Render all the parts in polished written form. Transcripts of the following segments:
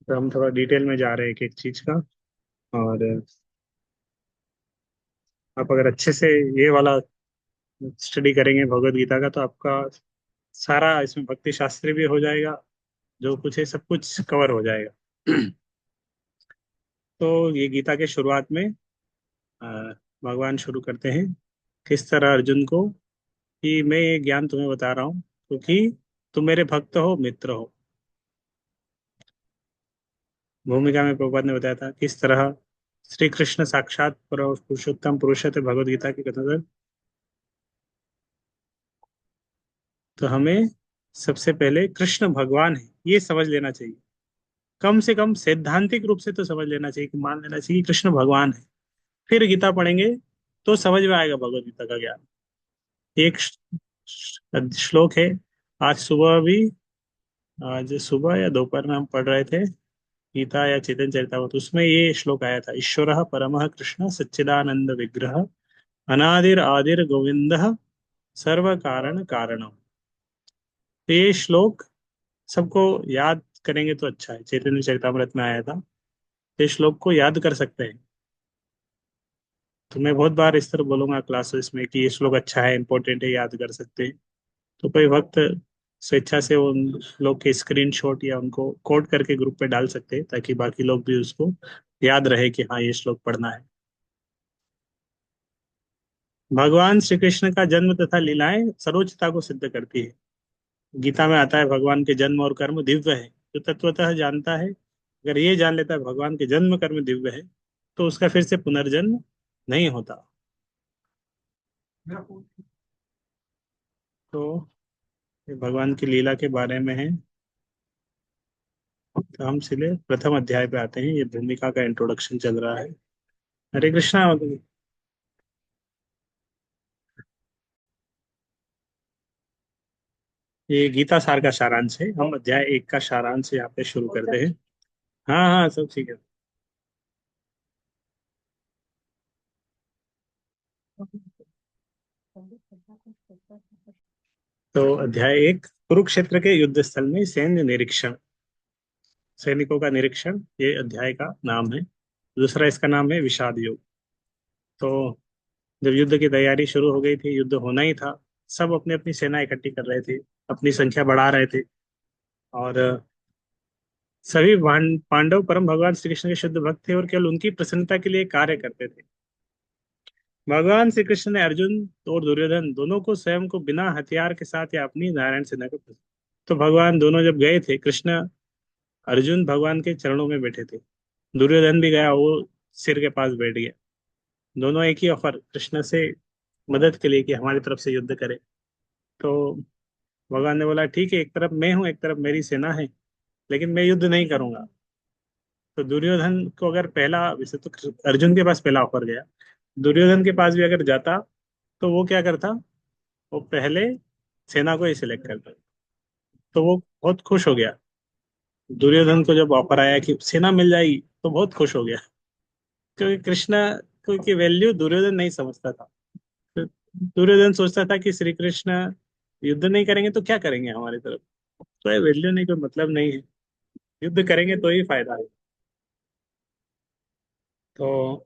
तो हम थोड़ा डिटेल में जा रहे हैं एक एक चीज का। और आप अगर अच्छे से ये वाला स्टडी करेंगे भगवत गीता का, तो आपका सारा इसमें भक्ति शास्त्र भी हो जाएगा। जो कुछ है सब कुछ कवर हो जाएगा। तो ये गीता के शुरुआत में अ, भगवान शुरू करते हैं किस तरह अर्जुन को कि मैं ये ज्ञान तुम्हें बता रहा हूँ क्योंकि तुम मेरे भक्त हो, मित्र हो। भूमिका में प्रभुपाद ने बताया था किस तरह श्री कृष्ण साक्षात पुरुषोत्तम पुरुष थे भगवत गीता के कथन। तो हमें सबसे पहले कृष्ण भगवान है ये समझ लेना चाहिए। कम से कम सैद्धांतिक रूप से तो समझ लेना चाहिए कि मान लेना चाहिए कि कृष्ण भगवान है। फिर गीता पढ़ेंगे तो समझ में आएगा भगवत गीता का ज्ञान। एक श्लोक है। आज सुबह भी, आज सुबह या दोपहर में हम पढ़ रहे थे गीता या चेतन चरितामृत, उसमें ये श्लोक आया था। ईश्वर परमः कृष्ण सच्चिदानंद विग्रह अनादिर आदिर गोविंद सर्व कारण कारणम। तो ये श्लोक सबको याद करेंगे तो अच्छा है। चैतन्य चरितामृत में आया था। तो इस श्लोक को याद कर सकते हैं। तो मैं बहुत बार इस तरह बोलूंगा क्लासेस में कि ये श्लोक अच्छा है, इंपॉर्टेंट है, याद कर सकते हैं। तो कोई वक्त स्वेच्छा से उन श्लोक के स्क्रीनशॉट या उनको कोड करके ग्रुप पे डाल सकते हैं ताकि बाकी लोग भी उसको याद रहे कि हाँ ये श्लोक पढ़ना है। भगवान श्री कृष्ण का जन्म तथा लीलाएं सर्वोच्चता को सिद्ध करती है। गीता में आता है भगवान के जन्म और कर्म दिव्य है। जो तत्वतः जानता है, अगर ये जान लेता है भगवान के जन्म कर्म दिव्य है, तो उसका फिर से पुनर्जन्म नहीं होता। तो ये भगवान की लीला के बारे में है। तो हम सीधे प्रथम अध्याय पे आते हैं। ये भूमिका का इंट्रोडक्शन चल रहा है। हरे कृष्णा। ये गीता सार का सारांश है। हम अध्याय एक का सारांश यहाँ पे शुरू करते हैं। हाँ हाँ, सब ठीक है। तो अध्याय एक, कुरुक्षेत्र के युद्ध स्थल में सैन्य निरीक्षण। सैनिकों का निरीक्षण ये अध्याय का नाम है। दूसरा इसका नाम है विषाद योग। तो जब युद्ध की तैयारी शुरू हो गई थी, युद्ध होना ही था, सब अपनी अपनी सेना इकट्ठी कर रहे थे, अपनी संख्या बढ़ा रहे थे। और सभी पांडव परम भगवान श्री कृष्ण के शुद्ध भक्त थे और केवल उनकी प्रसन्नता के लिए कार्य करते थे। भगवान श्री कृष्ण ने अर्जुन और दुर्योधन दोनों को स्वयं को बिना हथियार के साथ या अपनी नारायण सेना को। तो भगवान दोनों जब गए थे, कृष्ण अर्जुन भगवान के चरणों में बैठे थे। दुर्योधन भी गया, वो सिर के पास बैठ गया। दोनों एक ही ऑफर कृष्ण से मदद के लिए कि हमारी तरफ से युद्ध करे। तो भगवान ने बोला ठीक है, एक तरफ मैं हूँ, एक तरफ मेरी सेना है, लेकिन मैं युद्ध नहीं करूंगा। तो दुर्योधन को अगर पहला, वैसे तो अर्जुन के पास पहला ऑफर गया, दुर्योधन के पास भी अगर जाता तो वो क्या करता, वो पहले सेना को ही सिलेक्ट करता। तो वो बहुत खुश हो गया। दुर्योधन को जब ऑफर आया कि सेना मिल जाएगी तो बहुत खुश हो गया। क्योंकि कृष्ण को की वैल्यू दुर्योधन नहीं समझता था। तो दुर्योधन सोचता था कि श्री कृष्ण युद्ध नहीं करेंगे तो क्या करेंगे हमारी तरफ, तो ये वैल्यू नहीं, कोई मतलब नहीं है। युद्ध करेंगे तो ही फायदा है। तो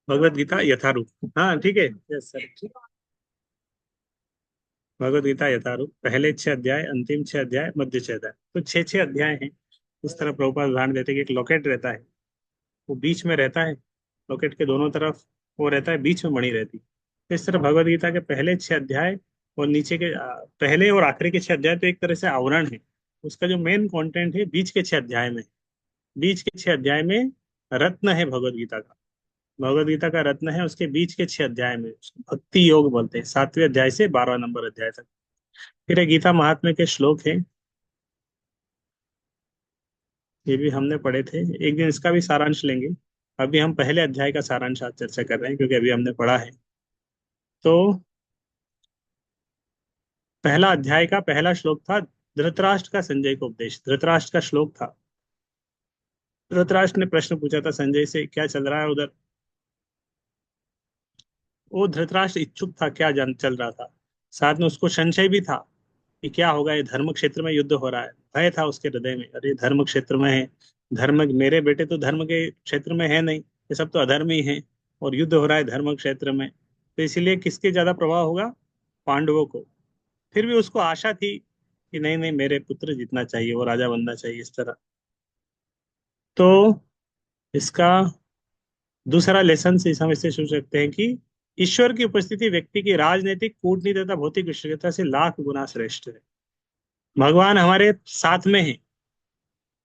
भगवत गीता यथारूप, हाँ ठीक है, यस सर। भगवत गीता यथारूप, पहले 6 अध्याय, अंतिम 6 अध्याय, मध्य 6 अध्याय, तो 6 6 अध्याय हैं। इस तरह प्रभुपाद उदाहरण देते हैं कि एक लॉकेट रहता है, वो बीच में रहता है। लॉकेट के दोनों तरफ वो रहता है, बीच में मणि रहती है। तो इस तरह भगवत गीता के पहले 6 अध्याय और नीचे के पहले और आखिरी के 6 अध्याय तो एक तरह से आवरण है। उसका जो मेन कंटेंट है बीच के 6 अध्याय में। बीच के 6 अध्याय में रत्न है भगवत गीता का। भगवत गीता का रत्न है उसके बीच के 6 अध्याय में। उसको भक्ति योग बोलते हैं, 7वें अध्याय से 12 नंबर अध्याय तक। फिर ये गीता महात्म्य के श्लोक है। ये भी हमने पढ़े थे, एक दिन इसका भी सारांश लेंगे। अभी हम पहले अध्याय का सारांश आज चर्चा कर रहे हैं क्योंकि अभी हमने पढ़ा है। तो पहला अध्याय का पहला श्लोक था धृतराष्ट्र का संजय को उपदेश। धृतराष्ट्र का श्लोक था। धृतराष्ट्र ने प्रश्न पूछा था संजय से, क्या चल रहा है उधर। वो धृतराष्ट्र इच्छुक था क्या जान चल रहा था। साथ में उसको संशय भी था कि क्या होगा, ये धर्म क्षेत्र में युद्ध हो रहा है। भय था उसके हृदय में, अरे धर्म क्षेत्र में है, धर्म मेरे बेटे तो धर्म के क्षेत्र में है नहीं, ये सब तो अधर्म ही है, और युद्ध हो रहा है धर्म क्षेत्र में, तो इसलिए किसके ज्यादा प्रभाव होगा, पांडवों को। फिर भी उसको आशा थी कि नहीं नहीं, मेरे पुत्र जीतना चाहिए, वो राजा बनना चाहिए, इस तरह। तो इसका दूसरा लेसन से हम इससे सोच सकते हैं कि ईश्वर की उपस्थिति व्यक्ति की राजनीतिक, कूटनीति तथा भौतिक विशेषता से लाख गुना श्रेष्ठ है। भगवान हमारे साथ में है।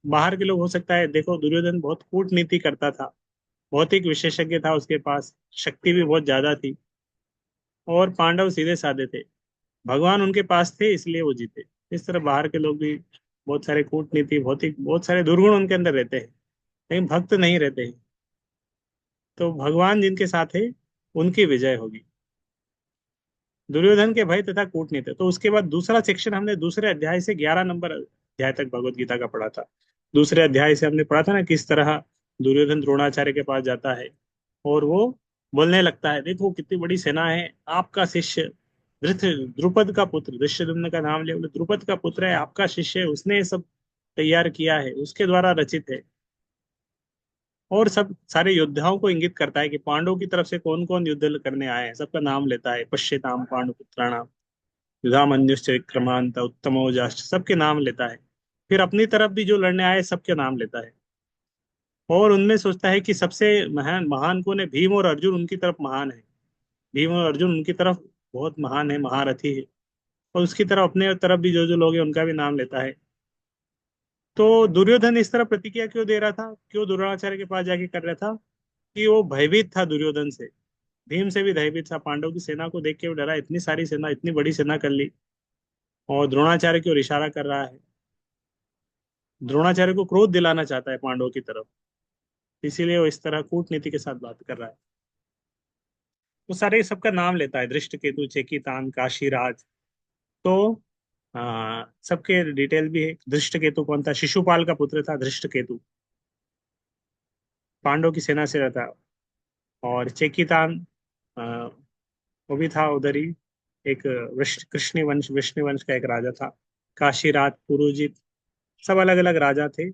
बाहर के लोग हो सकता है, देखो दुर्योधन बहुत कूटनीति करता था, भौतिक विशेषज्ञ था, उसके पास शक्ति भी बहुत ज्यादा थी, और पांडव सीधे साधे थे, भगवान उनके पास थे इसलिए वो जीते। इस तरह बाहर के लोग भी बहुत सारे कूटनीति, भौतिक, बहुत सारे दुर्गुण उनके अंदर रहते हैं, लेकिन भक्त नहीं रहते हैं। तो भगवान जिनके साथ है उनकी विजय होगी। दुर्योधन के भय तथा कूटनीति, तो उसके बाद दूसरा सेक्शन हमने दूसरे अध्याय से 11 नंबर अध्याय तक भगवत गीता का पढ़ा था। दूसरे अध्याय से हमने पढ़ा था ना, किस तरह दुर्योधन द्रोणाचार्य के पास जाता है और वो बोलने लगता है, देखो कितनी बड़ी सेना है, आपका शिष्य धृत, द्रुपद का पुत्र, धृष्टद्युम्न का नाम ले, बोले द्रुपद का पुत्र है, आपका शिष्य है, उसने ये सब तैयार किया है, उसके द्वारा रचित है। और सब सारे योद्धाओं को इंगित करता है कि पांडवों की तरफ से कौन कौन युद्ध करने आए हैं, सबका नाम लेता है, पश्यताम पांडुपुत्राणाम युधामन्युश्च विक्रमांत उत्तमौजाश्च, सबके नाम लेता है। फिर अपनी तरफ भी जो लड़ने आए सबके नाम लेता है, और उनमें सोचता है कि सबसे महान महान कौन है, भीम और अर्जुन उनकी तरफ महान है, भीम और अर्जुन उनकी तरफ बहुत महान है, महारथी है। और उसकी तरफ, अपने तरफ भी जो जो लोग हैं उनका भी नाम लेता है। तो दुर्योधन इस तरह प्रतिक्रिया क्यों दे रहा था, क्यों द्रोणाचार्य के पास जाके कर रहा था, कि वो भयभीत था दुर्योधन से, भीम से भी भयभीत था, पांडव की सेना को देख के वो डरा, इतनी सारी सेना, इतनी बड़ी सेना कर ली, और द्रोणाचार्य की ओर इशारा कर रहा है, द्रोणाचार्य को क्रोध दिलाना चाहता है पांडवों की तरफ, इसीलिए वो इस तरह कूटनीति के साथ बात कर रहा है। वो सारे सबका नाम लेता है, धृष्टकेतु, चेकितान, काशीराज। तो सबके डिटेल भी है। धृष्टकेतु कौन था, शिशुपाल का पुत्र था धृष्टकेतु, पांडव की सेना से रहता। और चेकितान, आ, वो भी था उधर ही, एक कृष्ण वंश, विष्णु वंश का एक राजा था। काशीराज, पुरोजित, सब अलग अलग राजा थे।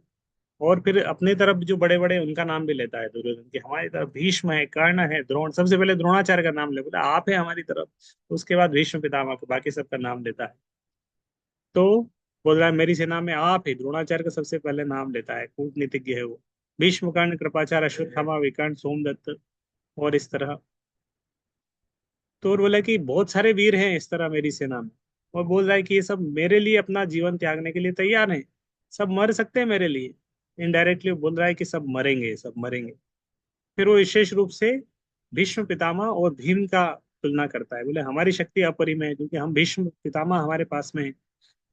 और फिर अपनी तरफ जो बड़े बड़े, उनका नाम भी लेता है दुर्योधन, कि हमारी तरफ भीष्म है, कर्ण है, द्रोण, सबसे पहले द्रोणाचार्य का नाम ले, बोला आप है हमारी तरफ, उसके बाद भीष्म पितामह को, बाकी सबका नाम लेता है। तो बोल रहा है मेरी सेना में आप ही, द्रोणाचार्य का सबसे पहले नाम लेता है, कूटनीतिज्ञ है वो। भीष्म, कर्ण, कृपाचार्य, अश्वत्थामा, विकर्ण, सोमदत्त, और इस तरह। तो और बोला कि बहुत सारे वीर हैं इस तरह मेरी सेना में, और बोल रहा है कि ये सब मेरे लिए अपना जीवन त्यागने के लिए तैयार हैं, सब मर सकते हैं मेरे लिए। इनडायरेक्टली बोल रहा है कि सब मरेंगे, सब मरेंगे। फिर वो विशेष रूप से भीष्म पितामह और भीम का तुलना करता है, बोले हमारी शक्ति अपरिमेय है, क्योंकि हम भीष्म पितामह हमारे पास में है,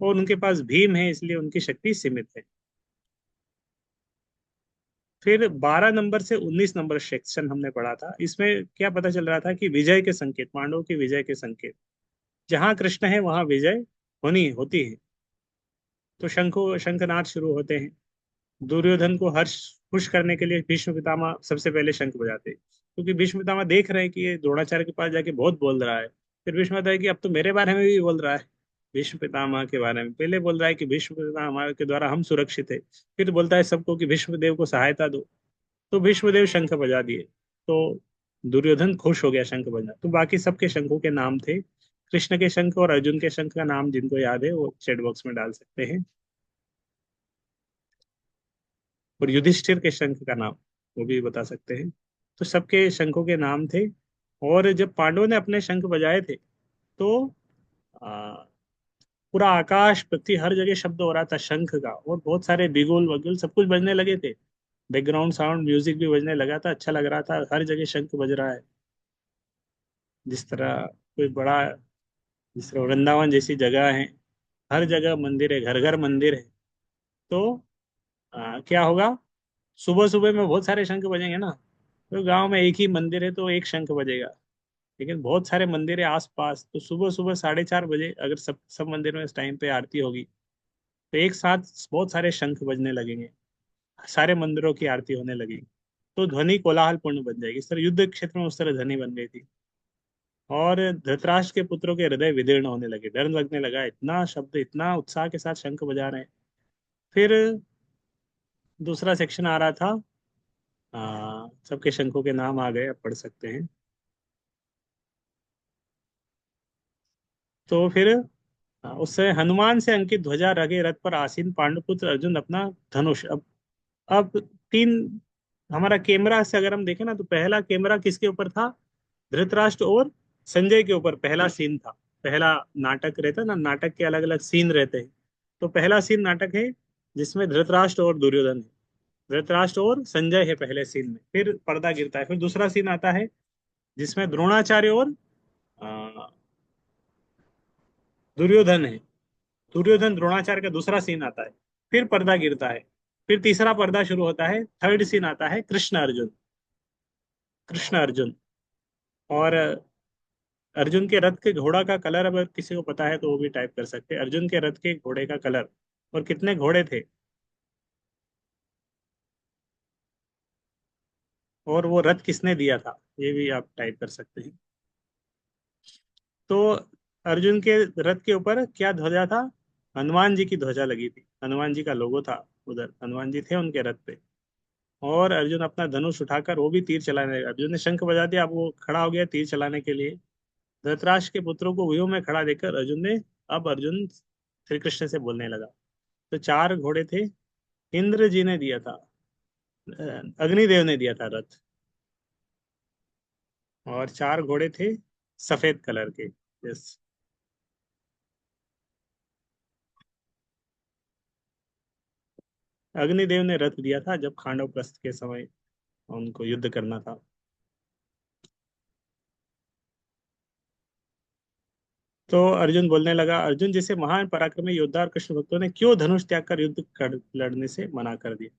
और उनके पास भीम है, इसलिए उनकी शक्ति सीमित है। फिर 12 नंबर से 19 नंबर सेक्शन हमने पढ़ा था, इसमें क्या पता चल रहा था कि विजय के संकेत, पांडवों की विजय के संकेत, जहां कृष्ण है वहां विजय होनी होती है। तो शंखनाद शुरू होते हैं। दुर्योधन को हर्ष खुश करने के लिए भीष्म पितामह सबसे पहले शंख बजाते हैं, क्योंकि भीष्म पितामह देख रहे हैं कि ये द्रोणाचार्य के पास जाके बहुत बोल रहा है। फिर भीष्म बताया कि अब तो मेरे बारे में भी बोल रहा है, भीष्म पितामह के बारे में पहले बोल रहा है कि भीष्म पितामह के द्वारा हम सुरक्षित है, फिर बोलता है सबको कि भीष्मदेव को सहायता दो। तो भीष्मदेव शंख बजा दिए, तो दुर्योधन खुश हो गया शंख बजा। तो बाकी सबके शंखों के नाम थे, कृष्ण के शंख और अर्जुन के शंख का नाम जिनको याद है वो चैट बॉक्स में डाल सकते हैं, और युधिष्ठिर के शंख का नाम वो भी बता सकते हैं। तो सबके शंखों के नाम थे। और जब पांडवों ने अपने शंख बजाए थे, तो आ, पूरा आकाश, पृथ्वी, हर जगह शब्द हो रहा था शंख का, और बहुत सारे बिगुल वगुल सब कुछ बजने लगे थे, बैकग्राउंड साउंड म्यूजिक भी बजने लगा था, अच्छा लग रहा था, हर जगह शंख बज रहा है। जिस तरह कोई बड़ा, जिस तरह वृंदावन जैसी जगह है, हर जगह मंदिर है, घर घर मंदिर है। तो क्या होगा, सुबह सुबह में बहुत सारे शंख बजेंगे ना, तो गांव में एक ही मंदिर है तो एक शंख बजेगा, लेकिन बहुत सारे मंदिर है आसपास, तो सुबह सुबह 4:30 बजे अगर सब सब मंदिर में इस टाइम पे आरती होगी, तो एक साथ बहुत सारे शंख बजने लगेंगे, सारे मंदिरों की आरती होने लगेगी, तो ध्वनि कोलाहलपूर्ण बन जाएगी। इस तरह युद्ध क्षेत्र में उस तरह ध्वनि बन गई थी। और धृतराष्ट्र के पुत्रों के हृदय विदीर्ण होने लगे, डर लगने लगा, इतना शब्द इतना उत्साह के साथ शंख बजा रहे हैं। फिर दूसरा सेक्शन आ रहा था। सबके शंखों के नाम आ गए, अब पढ़ सकते हैं। तो फिर उससे हनुमान से अंकित ध्वजा रगे रथ पर आसीन पांडुपुत्र अर्जुन अपना धनुष। अब तीन, हमारा कैमरा से अगर हम देखें ना, तो पहला कैमरा किसके ऊपर था? धृतराष्ट्र और संजय के ऊपर पहला सीन था। पहला नाटक रहता है ना, नाटक के अलग अलग सीन रहते हैं। तो पहला सीन नाटक है जिसमें धृतराष्ट्र और दुर्योधन है, धृतराष्ट्र और संजय है पहले सीन में। फिर पर्दा गिरता है, फिर दूसरा सीन आता है जिसमें द्रोणाचार्य और अ, दुर्योधन है। दुर्योधन द्रोणाचार्य का दूसरा सीन आता है, फिर पर्दा गिरता है। फिर तीसरा पर्दा शुरू होता है, थर्ड सीन आता है कृष्ण अर्जुन। कृष्ण अर्जुन और अर्जुन के रथ के घोड़ा का कलर, अगर किसी को पता है तो वो भी टाइप कर सकते हैं, अर्जुन के रथ के घोड़े का कलर। और कितने घोड़े थे, और वो रथ किसने दिया था, ये भी आप टाइप कर सकते हैं। तो अर्जुन के रथ के ऊपर क्या ध्वजा था? हनुमान जी की ध्वजा लगी थी, हनुमान जी का लोगो था उधर, हनुमान जी थे उनके रथ पे। और अर्जुन अपना धनुष उठाकर वो भी तीर चलाने लगा। अर्जुन ने शंख बजा दिया, अब वो खड़ा हो गया तीर चलाने के लिए। धृतराष्ट्र के पुत्रों को व्यूह में खड़ा देखकर अर्जुन श्री कृष्ण से बोलने लगा। तो चार घोड़े थे, इंद्र जी ने दिया था, अग्निदेव ने दिया था रथ। और चार घोड़े थे सफेद कलर के। यस। अग्निदेव ने रथ दिया था जब खांडव प्रस्थ के समय उनको युद्ध करना था। तो अर्जुन बोलने लगा, अर्जुन जैसे महान पराक्रमी योद्धा और कृष्ण भक्तों ने क्यों धनुष त्याग कर लड़ने से मना कर दिया?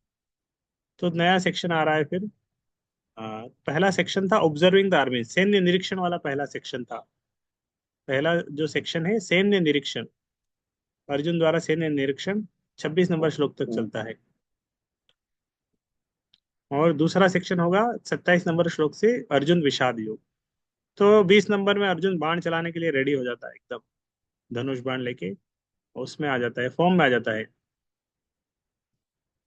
तो नया सेक्शन आ रहा है फिर। पहला सेक्शन था ऑब्जर्विंग द आर्मी, सैन्य निरीक्षण वाला पहला सेक्शन था। पहला जो सेक्शन है सैन्य निरीक्षण, अर्जुन द्वारा सैन्य निरीक्षण, 26 नंबर श्लोक तक चलता है। और दूसरा सेक्शन होगा 27 नंबर श्लोक से अर्जुन विषाद योग। तो 20 नंबर में अर्जुन बाण चलाने के लिए रेडी हो जाता है एकदम, धनुष बाण लेके उसमें आ जाता है, फॉर्म में आ जाता है।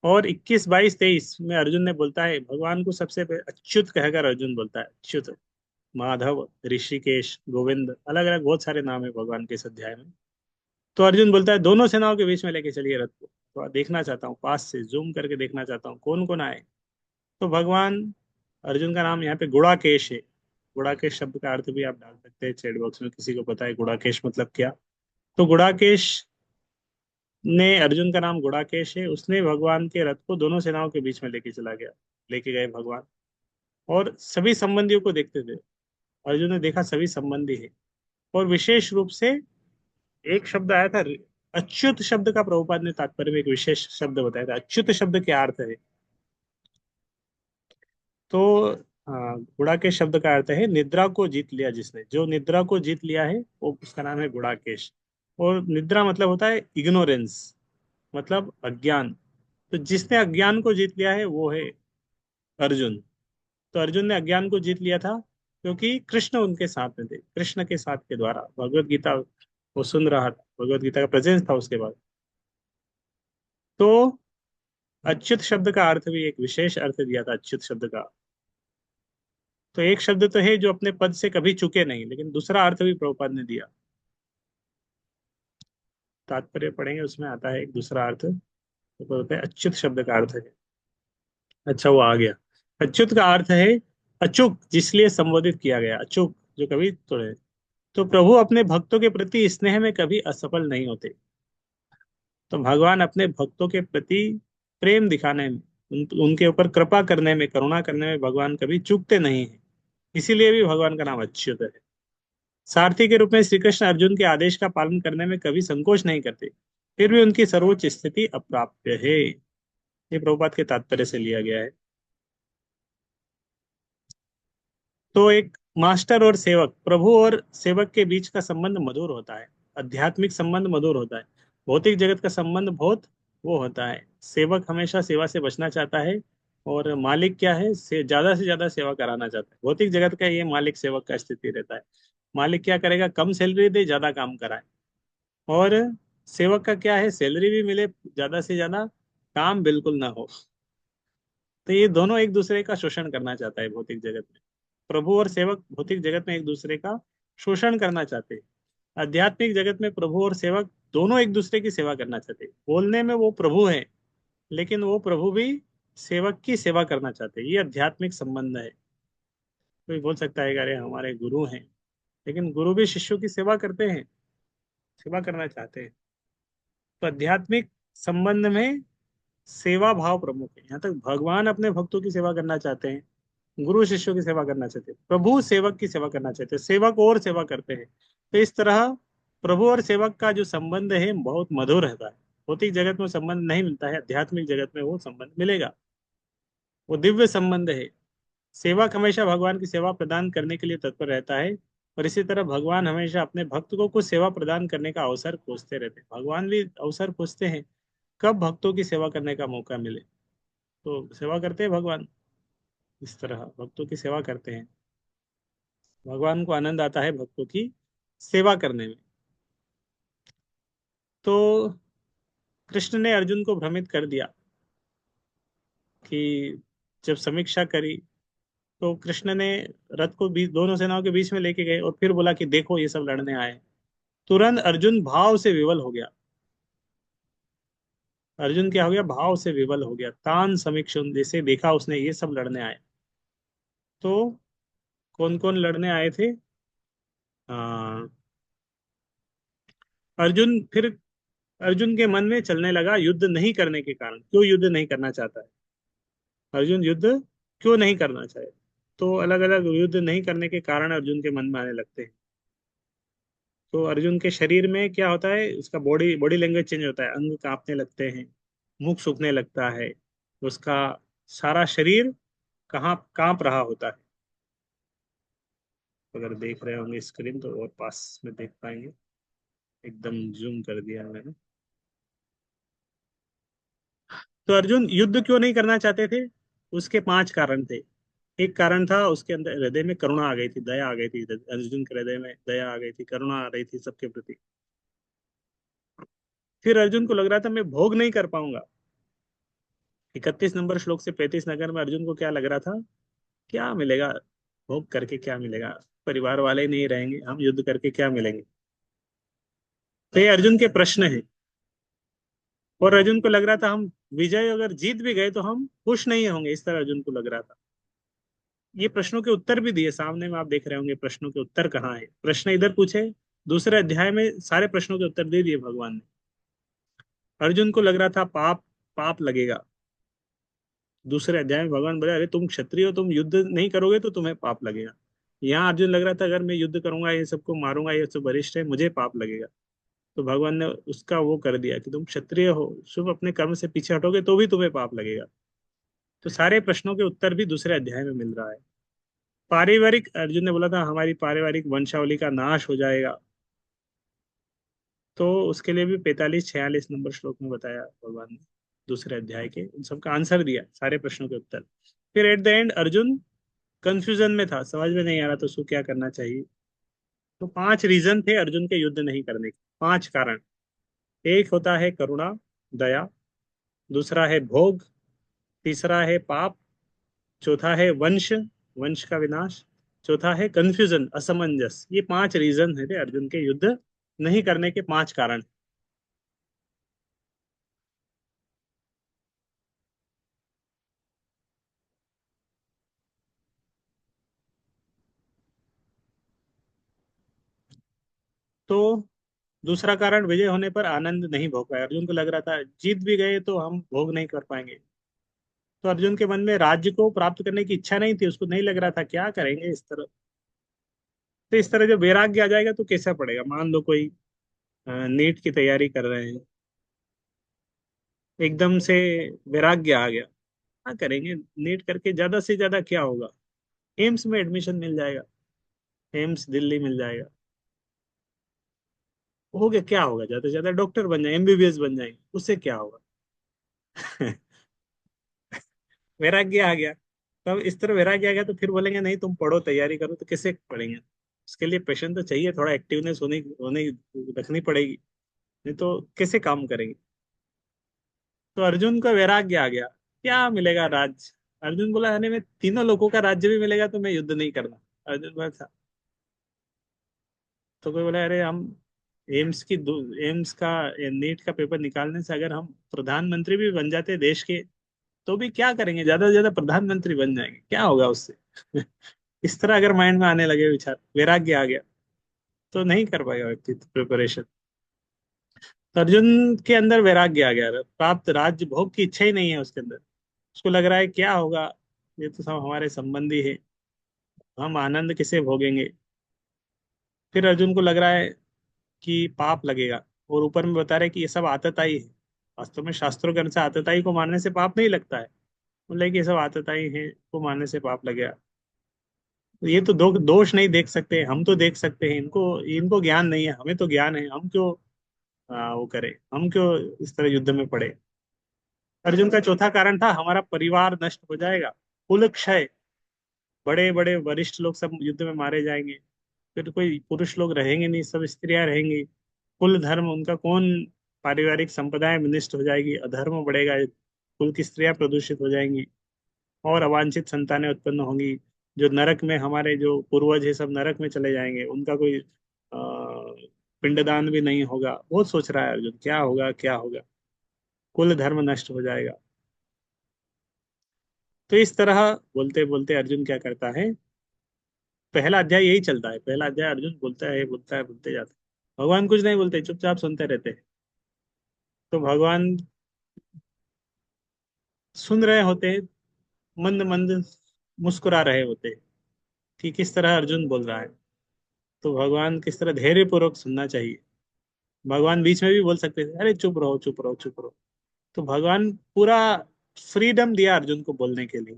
और 21, 22, 23 में अर्जुन ने बोलता है, भगवान को सबसे अच्युत कहकर अर्जुन बोलता है, अच्युत, माधव, ऋषिकेश, गोविंद, अलग अलग बहुत सारे नाम है भगवान के इस अध्याय में। तो अर्जुन बोलता है, दोनों सेनाओं के बीच में लेके चलिए रथ को, तो देखना चाहता हूँ, पास से जूम करके देखना चाहता हूँ कौन कौन आए। तो भगवान अर्जुन का नाम यहाँ पे गुड़ाकेश है। गुड़ाकेश शब्द का अर्थ भी आप डाल सकते हैं चैट बॉक्स में, किसी को पता है गुड़ाकेश मतलब क्या? तो गुड़ाकेश ने, अर्जुन का नाम गुड़ाकेश है, उसने भगवान के रथ को दोनों सेनाओं के बीच में लेके चला गया, लेके गए भगवान। और सभी संबंधियों को देखते थे, अर्जुन ने देखा सभी संबंधी है। और विशेष रूप से एक शब्द आया था, अच्युत शब्द का प्रभुपाद ने तात्पर्य में एक विशेष शब्द बताया था, अच्युत शब्द क्या अर्थ है? तो गुड़ाकेश शब्द का अर्थ है निद्रा को जीत लिया जिसने, जो निद्रा को जीत लिया है वो, उसका नाम है गुड़ाकेश। और निद्रा मतलब होता है इग्नोरेंस, मतलब अज्ञान। तो जिसने अज्ञान को जीत लिया है वो है अर्जुन। तो अर्जुन ने अज्ञान को जीत लिया था क्योंकि कृष्ण उनके साथ में थे, कृष्ण के साथ के द्वारा भगवत गीता वो सुन रहा था, भगवत गीता का प्रेजेंस था उसके बाद। तो अच्युत शब्द का अर्थ भी एक विशेष अर्थ दिया था अच्युत शब्द का। तो एक शब्द तो है जो अपने पद से कभी चुके नहीं, लेकिन दूसरा अर्थ भी प्रभुपाद ने दिया। तात्पर्य पढ़ेंगे, उसमें आता है एक दूसरा अर्थ, तो बोलते हैं अच्युत शब्द का अर्थ है। अच्छा, वो आ गया। अच्युत का अर्थ है अचूक, जिसलिए संबोधित किया गया, अचूक जो कभी तोड़े। तो प्रभु अपने भक्तों के प्रति स्नेह में कभी असफल नहीं होते। तो भगवान अपने भक्तों के प्रति प्रेम दिखाने में, उनके ऊपर कृपा करने में, करुणा करने में भगवान कभी चूकते नहीं है। इसीलिए भी भगवान का नाम अच्युत है। सारथी के रूप में श्री कृष्ण अर्जुन के आदेश का पालन करने में कभी संकोच नहीं करते, फिर भी उनकी सर्वोच्च स्थिति अप्राप्य है। ये प्रभुपाद के तात्पर्य से लिया गया है। तो एक मास्टर और सेवक, प्रभु और सेवक के बीच का संबंध मधुर होता है, आध्यात्मिक संबंध मधुर होता है। भौतिक जगत का संबंध बहुत वो होता है, सेवक हमेशा सेवा से बचना चाहता है, और मालिक क्या है, से ज्यादा सेवा कराना चाहता है। भौतिक जगत का ये मालिक सेवक का स्थिति रहता है। मालिक क्या करेगा, कम सैलरी दे, ज्यादा काम कराए। और सेवक का क्या है, सैलरी भी मिले ज्यादा से ज्यादा, काम बिल्कुल ना हो। तो ये दोनों एक दूसरे का शोषण करना चाहता है भौतिक जगत में। प्रभु और सेवक भौतिक जगत में एक दूसरे का शोषण करना चाहते हैं। आध्यात्मिक जगत में प्रभु और सेवक दोनों एक दूसरे की सेवा करना चाहते हैं। बोलने में वो प्रभु है, लेकिन वो प्रभु भी सेवक की सेवा करना चाहते हैं। ये आध्यात्मिक संबंध है। कोई बोल सकता है कि अरे हमारे गुरु हैं, लेकिन गुरु भी शिष्यों की सेवा करते हैं, सेवा करना चाहते हैं। तो आध्यात्मिक संबंध में सेवा भाव प्रमुख है। यहाँ तक भगवान अपने भक्तों की सेवा करना चाहते हैं, गुरु शिष्यों की सेवा करना चाहते हैं, प्रभु सेवक की सेवा करना चाहते हैं, सेवक और सेवा करते हैं। तो इस तरह प्रभु और सेवक का जो संबंध है बहुत मधुर रहता है। भौतिक जगत में संबंध नहीं मिलता है, आध्यात्मिक जगत में वो संबंध मिलेगा। वो दिव्य संबंध है। सेवक हमेशा भगवान की सेवा प्रदान करने के लिए तत्पर रहता है, और इसी तरह भगवान हमेशा अपने भक्त को कुछ सेवा प्रदान करने का अवसर खोजते रहते हैं। भगवान भी अवसर खोजते हैं, कब भक्तों की सेवा करने का मौका मिले। तो सेवा करते हैं भगवान, इस तरह भक्तों की सेवा करते हैं। भगवान को आनंद आता है भक्तों की सेवा करने में। तो कृष्ण ने अर्जुन को भ्रमित कर दिया कि जब समीक्षा करी, तो कृष्ण ने रथ को बीच दोनों सेनाओं के बीच में लेके गए और फिर बोला कि देखो ये सब लड़ने आए। तुरंत अर्जुन भाव से विवल हो गया। अर्जुन क्या हो गया, भाव से विवल हो गया। तान समीक्षण, जैसे देखा उसने ये सब लड़ने आए। तो कौन कौन लड़ने आए थे? हाँ, अर्जुन फिर, अर्जुन के मन में चलने लगा युद्ध नहीं करने के कारण, क्यों युद्ध नहीं करना चाहता है अर्जुन, युद्ध क्यों नहीं करना चाहे। तो अलग अलग युद्ध नहीं करने के कारण अर्जुन के मन में आने लगते हैं। तो अर्जुन के शरीर में क्या होता है, उसका बॉडी बॉडी लैंग्वेज चेंज होता है, अंग कांपने लगते हैं, मुख सूखने लगता है, उसका सारा शरीर कहाँ कांप रहा होता है। अगर देख रहे होंगे स्क्रीन तो और पास में देख पाएंगे। एकदम जूम कर दिया मैंने। तो अर्जुन युद्ध क्यों नहीं करना चाहते थे, उसके 5 कारण थे। एक कारण था, उसके अंदर हृदय में करुणा आ गई थी, दया आ गई थी। अर्जुन के हृदय में दया आ गई थी, करुणा आ रही थी सबके प्रति। फिर अर्जुन को लग रहा था मैं भोग नहीं कर पाऊंगा। 31 नंबर श्लोक से 35 नगर में अर्जुन को क्या लग रहा था, क्या मिलेगा, भोग करके क्या मिलेगा, परिवार वाले नहीं रहेंगे, हम युद्ध करके क्या मिलेंगे। तो ये अर्जुन के प्रश्न है। और अर्जुन को लग रहा था हम विजय अगर जीत भी गए तो हम खुश नहीं होंगे, इस तरह अर्जुन को लग रहा था। ये प्रश्नों के उत्तर भी दिए सामने में, आप देख रहे होंगे प्रश्नों के उत्तर कहाँ है। प्रश्न इधर पूछे, दूसरे अध्याय में सारे प्रश्नों के उत्तर दे दिए भगवान ने। अर्जुन को लग रहा था पाप, पाप लगेगा। दूसरे अध्याय में भगवान बोले अरे तुम क्षत्रिय हो, तुम युद्ध नहीं करोगे तो तुम्हें पाप लगेगा। यहाँ अर्जुन लग रहा था अगर मैं युद्ध करूंगा, ये सबको मारूंगा, ये सब वरिष्ठ है, मुझे पाप लगेगा। तो भगवान ने उसका वो कर दिया कि तुम क्षत्रिय हो, शुभ अपने कर्म से पीछे हटोगे तो भी तुम्हें पाप लगेगा। तो सारे प्रश्नों के उत्तर भी दूसरे अध्याय में मिल रहा है। पारिवारिक, अर्जुन ने बोला था हमारी पारिवारिक वंशावली का नाश हो जाएगा, तो उसके लिए भी 45 46 नंबर श्लोक में बताया भगवान ने। दूसरे अध्याय के उन सबका आंसर दिया, सारे प्रश्नों के उत्तर। फिर at the end Arjun confusion में था, समझ में नहीं आ रहा तो उसको क्या करना चाहिए। तो 5 रीजन थे अर्जुन के युद्ध नहीं करने के, 5 कारण। एक होता है करुणा, दया। दूसरा है भोग। तीसरा है पाप। चौथा है वंश, वंश का विनाश। चौथा है कंफ्यूजन, असमंजस। ये 5 रीजन है थे अर्जुन के युद्ध नहीं करने के 5 कारण। तो दूसरा कारण, विजय होने पर आनंद नहीं भोग पाए। अर्जुन को लग रहा था जीत भी गए तो हम भोग नहीं कर पाएंगे। तो अर्जुन के मन में राज्य को प्राप्त करने की इच्छा नहीं थी, उसको नहीं लग रहा था क्या करेंगे इस तरह। तो इस तरह जब वैराग्य आ जाएगा तो कैसा पड़ेगा। मान लो कोई नीट की तैयारी कर रहे हैं, एकदम से वैराग्य आ गया, क्या करेंगे, नीट करके ज्यादा से ज्यादा क्या होगा, एम्स में एडमिशन मिल जाएगा, एम्स दिल्ली मिल जाएगा, हो गया, क्या होगा, ज्यादा से ज्यादा डॉक्टर बन जाए, एमबीबीएस बन जाएंगे, उससे क्या होगा। वैराग्य आ गया। तब इस तरह वैराग्य आ गया तो फिर बोलेंगे नहीं तुम पढ़ो, तैयारी करो, तो कैसे पढ़ेंगे। उसके लिए पेशेंस तो चाहिए, थोड़ा एक्टिवनेस होने होने रखनी पड़ेगी, नहीं तो कैसे काम करेंगे। तो अर्जुन का वैराग्य आ गया, क्या मिलेगा राज्य। अर्जुन बोला, अरे मैं तीनों लोगों का राज्य भी मिलेगा तो मैं युद्ध नहीं करना। अर्जुन बोला था। तो कोई बोला, अरे हम एम्स की एम्स का नीट का पेपर निकालने से अगर हम प्रधानमंत्री भी बन जाते देश के, तो भी क्या करेंगे, ज्यादा से ज्यादा प्रधानमंत्री बन जाएंगे, क्या होगा उससे। इस तरह अगर माइंड में आने लगे विचार, वैराग्य आ गया, तो नहीं कर पाएगा व्यक्ति प्रिपरेशन। तो अर्जुन के अंदर वैराग्य आ गया, प्राप्त राज्य भोग की इच्छा ही नहीं है उसके अंदर। उसको लग रहा है क्या होगा, ये तो सब हमारे संबंधी है, हम आनंद किसे भोगेंगे। फिर अर्जुन को लग रहा है कि पाप लगेगा, और ऊपर में बता रहे कि ये सब आतताई है। वास्तव में शास्त्रों के अनुसार आतताई को मारने से पाप नहीं लगता है, बोले कि ये सब आतताई है, को मारने से पाप लगेगा। ये तो दोष नहीं देख सकते, हम तो देख सकते हैं, इनको इनको ज्ञान नहीं है, हमें तो ज्ञान है, हम क्यों वो करें, हम क्यों इस तरह युद्ध में पड़े। अर्जुन का चौथा कारण था, हमारा परिवार नष्ट हो जाएगा, कुल क्षय, बड़े बड़े वरिष्ठ लोग सब युद्ध में मारे जाएंगे, फिर कोई पुरुष लोग रहेंगे नहीं, सब स्त्रियां रहेंगी, कुल धर्म उनका कौन, पारिवारिक संपदाएं विनष्ट हो जाएगी, अधर्म बढ़ेगा, कुल की स्त्रियां प्रदूषित हो जाएंगी, और अवांछित संतानें उत्पन्न होंगी। जो नरक में हमारे जो पूर्वज है सब नरक में चले जाएंगे, उनका कोई पिंडदान भी नहीं होगा। बहुत सोच रहा है अर्जुन, क्या होगा क्या होगा, कुल धर्म नष्ट हो जाएगा। तो इस तरह बोलते बोलते अर्जुन क्या करता है, पहला अध्याय यही चलता है, पहला अध्याय अर्जुन बोलता है बोलता है बोलते जाता है, भगवान कुछ नहीं बोलते, चुपचाप सुनते रहते हैं। तो भगवान सुन रहे होते हैं, मंद मंद मुस्कुरा रहे होते हैं कि किस तरह अर्जुन बोल रहा है। तो भगवान किस तरह धैर्य पूर्वक सुनना चाहिए। भगवान बीच में भी बोल सकते थे, अरे चुप रहो चुप रहो चुप रहो। तो भगवान पूरा फ्रीडम दिया अर्जुन को बोलने के लिए,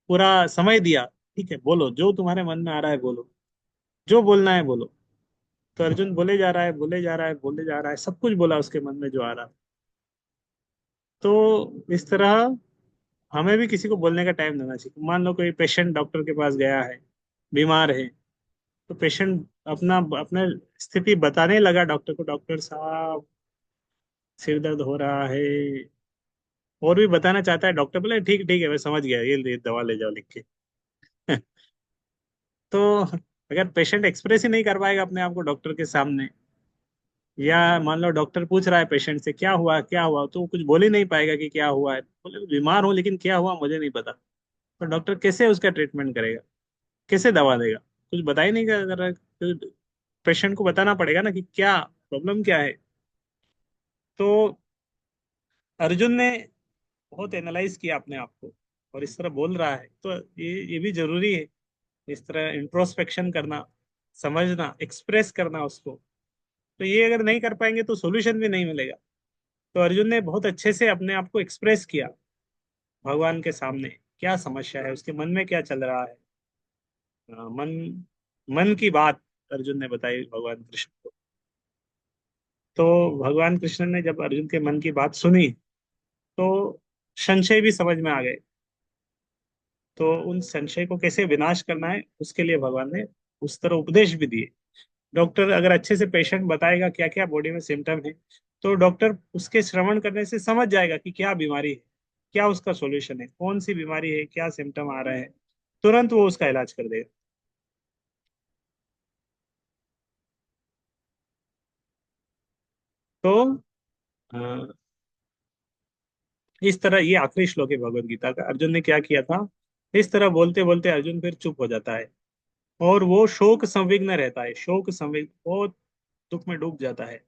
पूरा समय दिया, ठीक है बोलो जो तुम्हारे मन में आ रहा है बोलो, जो बोलना है बोलो। तो अर्जुन बोले जा रहा है बोले जा रहा है बोले जा रहा है, सब कुछ बोला उसके मन में जो आ रहा था। तो इस तरह हमें भी किसी को बोलने का टाइम देना चाहिए। मान लो कोई पेशेंट डॉक्टर के पास गया है, बीमार है, तो पेशेंट अपना अपना स्थिति बताने लगा डॉक्टर को, डॉक्टर साहब सिर दर्द हो रहा है, और भी बताना चाहता है, डॉक्टर बोले ठीक ठीक है मैं समझ गया, ये दवा ले जाओ लिख के। तो अगर पेशेंट एक्सप्रेस ही नहीं कर पाएगा अपने आप को डॉक्टर के सामने, या मान लो डॉक्टर पूछ रहा है पेशेंट से क्या हुआ, तो वो कुछ बोल ही नहीं पाएगा कि क्या हुआ है, बोले बीमार हूँ लेकिन क्या हुआ मुझे नहीं पता। तो डॉक्टर कैसे उसका ट्रीटमेंट करेगा, कैसे दवा देगा, कुछ बता ही नहीं कर रहा। तो पेशेंट को बताना पड़ेगा ना कि क्या प्रॉब्लम क्या है। तो अर्जुन ने बहुत एनालाइज किया अपने आप को, और इस तरह बोल रहा है, तो ये भी जरूरी है, इस तरह इंट्रोस्पेक्शन करना, समझना, एक्सप्रेस करना उसको। तो ये अगर नहीं कर पाएंगे तो सॉल्यूशन भी नहीं मिलेगा। तो अर्जुन ने बहुत अच्छे से अपने आप को एक्सप्रेस किया भगवान के सामने, क्या समस्या है उसके मन में, क्या चल रहा है। मन मन की बात अर्जुन ने बताई भगवान कृष्ण को। तो भगवान कृष्ण ने जब अर्जुन के मन की बात सुनी, तो संशय भी समझ में आ गए। तो उन संशय को कैसे विनाश करना है उसके लिए भगवान ने उस तरह उपदेश भी दिए। डॉक्टर अगर अच्छे से पेशेंट बताएगा क्या क्या बॉडी में सिम्टम है, तो डॉक्टर उसके श्रवण करने से समझ जाएगा कि क्या बीमारी है, क्या उसका सॉल्यूशन है, कौन सी बीमारी है, क्या सिम्टम आ रहे हैं, तुरंत वो उसका इलाज कर देगा। तो अ, इस तरह ये आखिरी श्लोक है भगवत गीता का। अर्जुन ने क्या किया था, इस तरह बोलते बोलते अर्जुन फिर चुप हो जाता है, और वो शोक संविग्न रहता है, शोक संविग्न, बहुत दुख में डूब जाता है।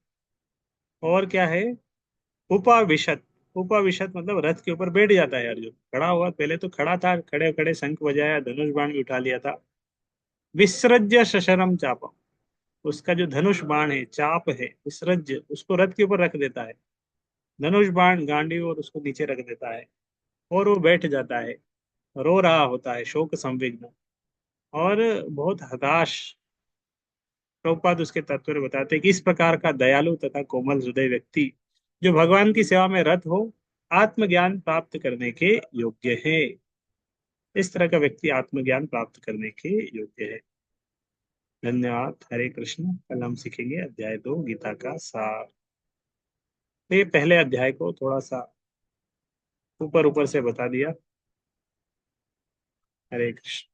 और क्या है, उपाविशत, उपाविशत मतलब रथ के ऊपर बैठ जाता है अर्जुन, खड़ा हुआ, पहले तो खड़ा था, खड़े खड़े शंख बजाया, धनुष बाण भी उठा लिया था। विसृज्य शशरम चापम, उसका जो धनुष बाण है, चाप है, विसृज्य, उसको रथ के ऊपर रख देता है, धनुष बाण गांडी और उसको नीचे रख देता है, और वो बैठ जाता है, रो रहा होता है, शोक संविग्न और बहुत हताश। प्रभुपाद उसके तात्पर्य बताते हैं कि इस प्रकार का दयालु तथा कोमल हृदय व्यक्ति जो भगवान की सेवा में रत हो, आत्मज्ञान प्राप्त करने के योग्य है। इस तरह का व्यक्ति आत्मज्ञान प्राप्त करने के योग्य है। धन्यवाद। हरे कृष्ण। कल हम सीखेंगे अध्याय 2 गीता का सार। तो ये पहले अध्याय को थोड़ा सा ऊपर ऊपर से बता दिया। हरे कृष्ण।